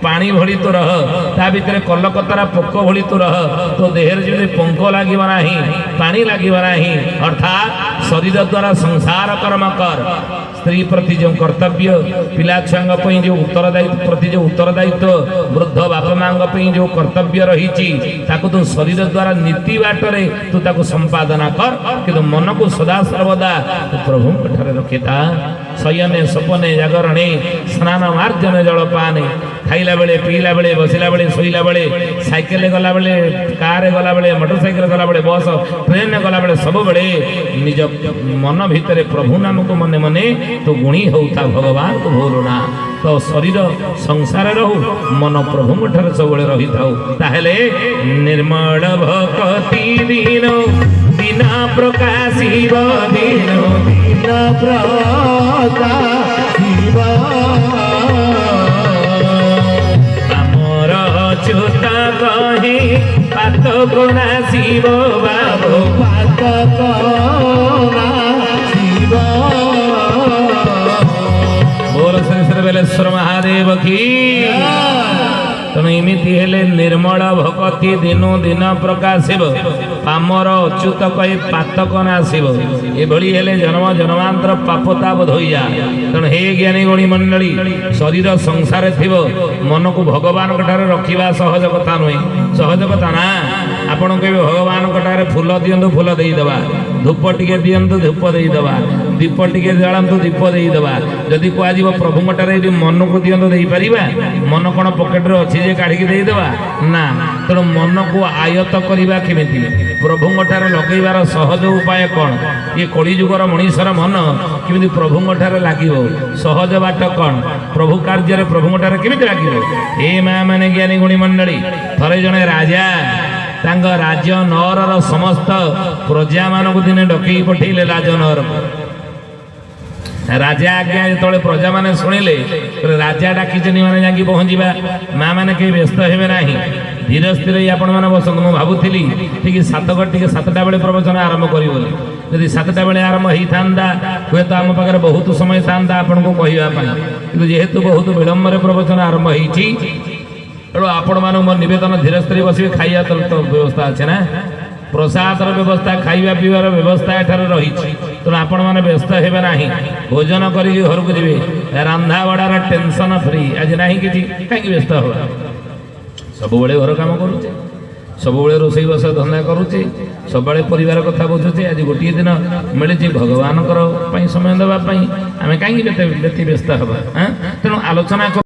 पानी भली तू रह ता भितर कलकतरा पोक भली तू रह तो देहर जमी पंख लगे ना पानी लगे ना अर्थात शरीर द्वारा संसार कर्म कर स्त्री प्रति जो कर्तव्य पिला छुआ जो उत्तरदायित्व प्रति जो उत्तरदायित्व वृद्ध बापा माँ जो कर्तव्य रही तू शरीर द्वारा नीति बाटर तू ताको संपादना कर कि मन को सदा सर्वदा प्रभु रखी था शयने सपने जागरणे स्नान मार्जन जलपाने खाइला बेले पीला बेले बसला बेले शोला बेले साइकेल गला बेले कार गला बेले मोटरसाइकेल गला बेले बस ट्रेन गला बेले सब बेले निज मन भितर प्रभु नाम को मने मने तो गुणी होता भगवान को भूलना तो शरीर संसार रहू मन प्रभु ठार सब रही था ताहले निर्मल भक्ति दिन बिना प्रकाशिब दिन बिना प्रकाशिब आमर अच्युता कहे पात कोना शिव बाबू पात कोना शिव बोल श्री श्री बेलेश्वर महादेव की तेणु इमिति हेले निर्मल भक्ति दिनु दिन प्रकाशिब पामर अच्युत कही पातक नाशिब एभली हेले जन्म जन्मांतर पापता बोध हो जा तेणु हे ज्ञानी गुणी मंडली शरीर संसार थिबो मन को भगवान ठारे रखिबा सहज कथा नुहे सहज कथा ना आपण कहबे भगवान ठारे फूल दियंतु फूल देई देबा धूप टिके दियंतु धूप देई देबा दीप टिके जलांतु दीप देई देबा जदि को आजीव प्रभु ठारे मन को दियंतु देई परिबा मन कोन पॉकेट रे अछि जे काढ़ी के देई देबा ना तेणु मन को आयत करबा केमिति प्रभु ठारे लगेबार सहज उपाय कौन ये कली जुगर मनीषर मन केमिति प्रभु ठारे लागिबो सहज बाट कौन प्रभु कार्य प्रभु ठारे केमिति लागिबो हे मां माने ज्ञानी गुणी मंडली थरे जने राजा तांग राज्य नगर समस्त प्रजा मानक दिने डकई पठेले राजनगर राजा आज्ञा जो प्रजा मैंने शुणिले राजा डाकिचे मैंने जाकि पहुँचा माँ मैंने कहीं व्यस्त हे ना धीरे स्थिर आपण मैंने बसत मुझे भावुली ठीक सातटा बेले प्रवचन आरंभ करी जदि सातटा बेले आरंभ होता हे तो आम पाखे बहुत समय था आपन को कहवाई जेहेतु बहुत विलम्ब प्रवचन आरंभ होती तेणु आपण मान मोर नवेदन धीरे स्थिर बस खाइबा तो व्यवस्था अच्छे ना प्रसादर व्यवस्था खाइबा पीबार व्यवस्था एठार रही तेणु आपण मैंने व्यस्त हे ना भोजन कर घर को जी रंधा बड़ार टेंशन फ्री आज ना कि कहीं व्यस्त हवा सब घर कम करुचे सब रोसई बस धंदा करुचे सब परिवार कथा बुझुचे आज गोटे दिन मिली भगवान समय देवाई आम कहीं व्यस्त हवा तेणु आलोचना